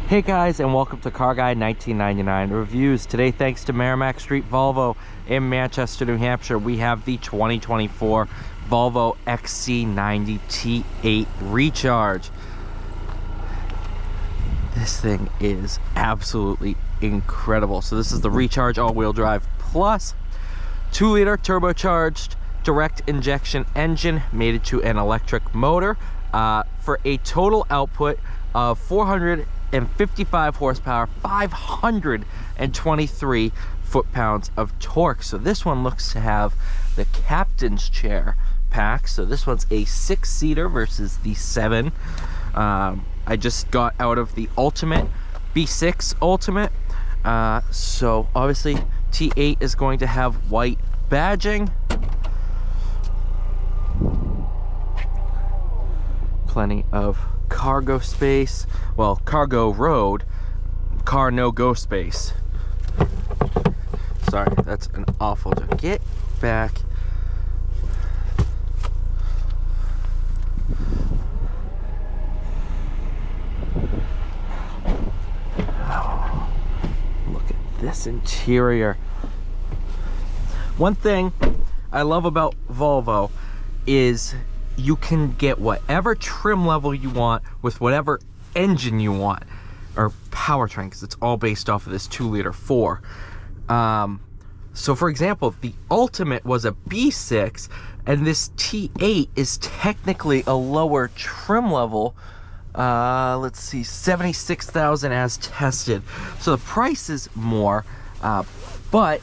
Hey guys, and welcome to Car Guy 1999 Reviews. Today, thanks to Merrimack St Volvo in Manchester, New Hampshire, we have the 2024 Volvo XC90 T8 Recharge. This thing is absolutely incredible. So this is the Recharge all-wheel drive plus 2-liter turbocharged direct injection engine mated to an electric motor for a total output of 455 horsepower, 523 foot-pounds of torque. So this one looks to have the captain's chair pack. So this one's a 6-seater versus the 7. I just got out of the Ultimate B6 Ultimate. So obviously T8 is going to have white badging. Plenty of cargo space, well, cargo road, car no-go space. Sorry, that's an awful to get back. Oh, look at this interior. One thing I love about Volvo is you can get whatever trim level you want with whatever engine you want, or powertrain, because it's all based off of this 2-liter 4. So for example, the Ultimate was a B6, and this T8 is technically a lower trim level. Let's see, 76,000 as tested. So the price is more, but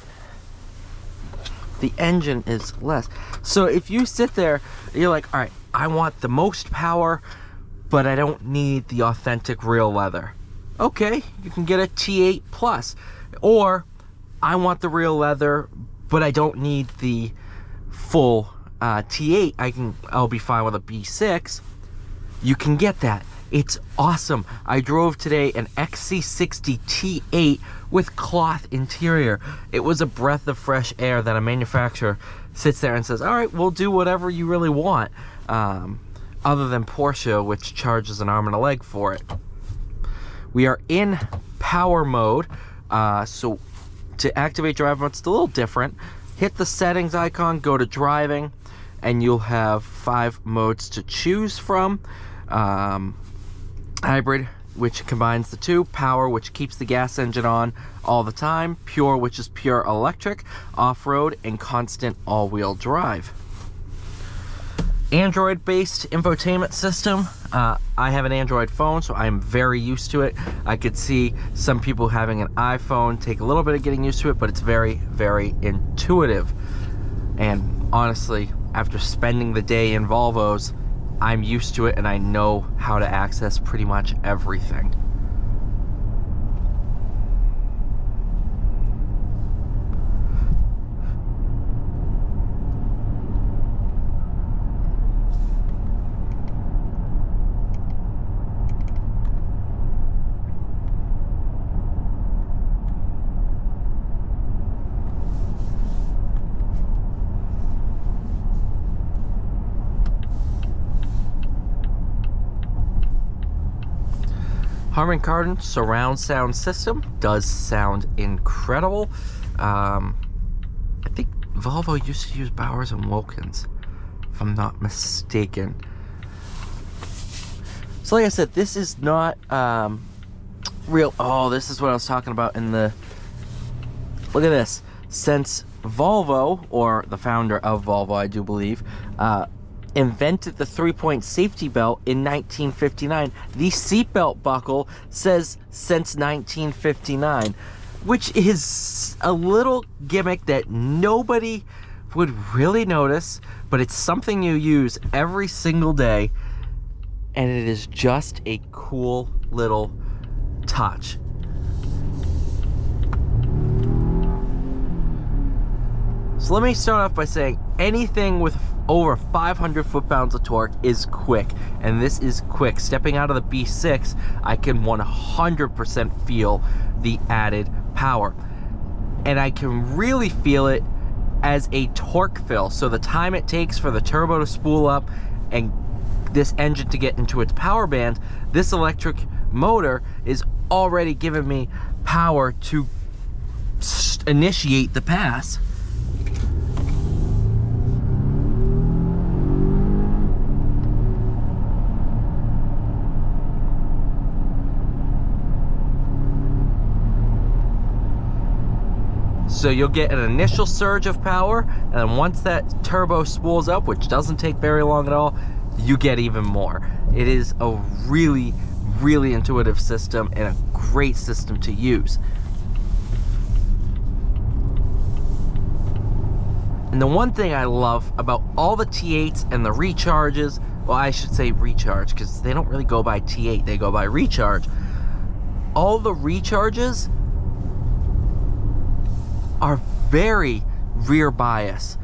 the engine is less. So if you sit there, you're like, all right, I want the most power, but I don't need the authentic real leather. Okay, you can get a T8 Plus. Or I want the real leather, but I don't need the full T8. I'll be fine with a B6. You can get that. It's awesome. I drove today an XC90 T8 with cloth interior. It was a breath of fresh air that a manufacturer sits there and says, all right, we'll do whatever you really want. Other than Porsche, which charges an arm and a leg for it. We are in power mode. So to activate drive mode, it's a little different. Hit the settings icon, go to driving, and you'll have 5 modes to choose from. Hybrid, which combines the two. Power, which keeps the gas engine on all the time. Pure, which is pure electric. Off-road, and constant all-wheel drive. Android-based infotainment system. I have an Android phone, so I'm very used to it. I could see some people having an iPhone take a little bit of getting used to it, but it's very, very intuitive. And honestly, after spending the day in Volvos, I'm used to it and I know how to access pretty much everything. Harman Kardon surround sound system does sound incredible. I think Volvo used to use Bowers and Wilkins, if I'm not mistaken. So like I said, this is not real. Oh, this is what I was talking about in the... Look at this. Since Volvo, or the founder of Volvo, I do believe, invented the 3-point safety belt in 1959. The seatbelt buckle says since 1959, which is a little gimmick that nobody would really notice, but it's something you use every single day, and it is just a cool little touch. So let me start off by saying anything with over 500 foot-pounds of torque is quick, and this is quick. Stepping out of the B6, I can 100% feel the added power, and I can really feel it as a torque fill. So the time it takes for the turbo to spool up and this engine to get into its power band, this electric motor is already giving me power to initiate the pass. So you'll get an initial surge of power, and then once that turbo spools up, which doesn't take very long at all, you get even more. It is a really, really intuitive system and a great system to use. And the one thing I love about all the T8s and the recharges, well, I should say recharge, because they don't really go by T8, they go by recharge. All the recharges are very rear bias,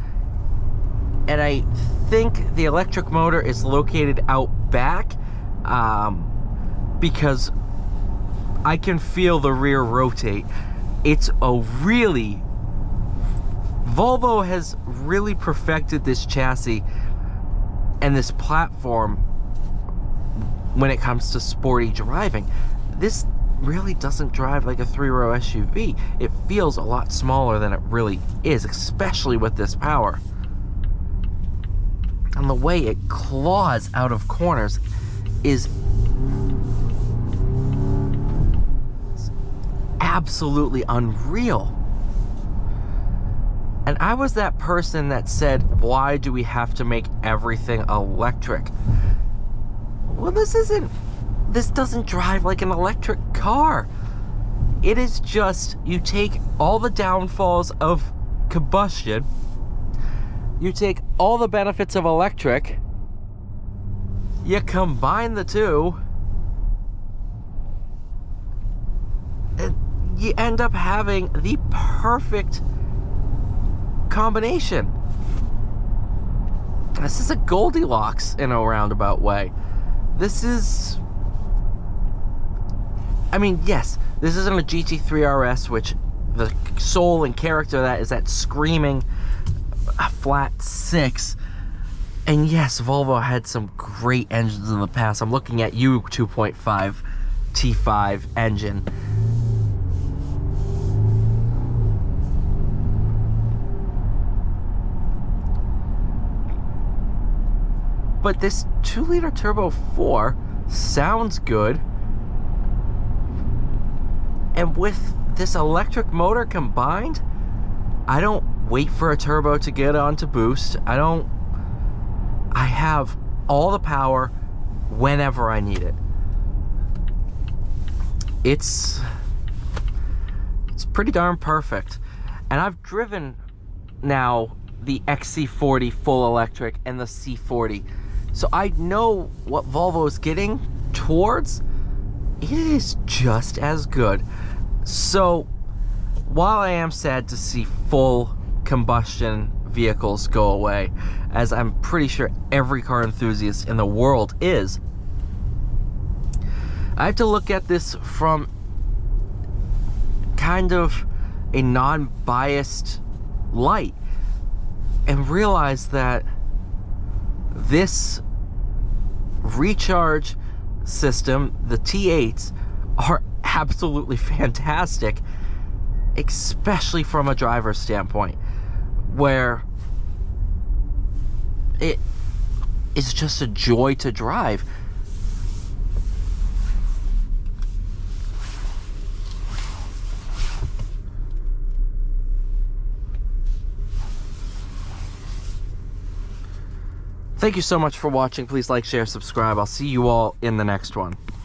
and I think the electric motor is located out back, because I can feel the rear rotate. It's a really, Volvo has really perfected this chassis and this platform when it comes to sporty driving. This really doesn't drive like a 3-row SUV. It feels a lot smaller than it really is, especially with this power. And the way it claws out of corners is absolutely unreal. And I was that person that said, why do we have to make everything electric? Well, this doesn't drive like an electric car. It is just, you take all the downfalls of combustion, you take all the benefits of electric, you combine the two, and you end up having the perfect combination. This is a Goldilocks in a roundabout way. This is, I mean, yes, this isn't a GT3 RS, which the soul and character of that is that screaming flat 6. And yes, Volvo had some great engines in the past. I'm looking at you 2.5 T5 engine. But this 2-liter turbo 4 sounds good. And with this electric motor combined, I don't wait for a turbo to get on to boost. I have all the power whenever I need it. It's pretty darn perfect. And I've driven now the XC40 full electric and the C40. So I know what Volvo is getting towards. It is just as good. So while I am sad to see full combustion vehicles go away, as I'm pretty sure every car enthusiast in the world is, I have to look at this from kind of a non-biased light and realize that this recharge system, the T8s, are absolutely fantastic, especially from a driver's standpoint, where it is just a joy to drive. Thank you so much for watching. Please like, share, subscribe. I'll see you all in the next one.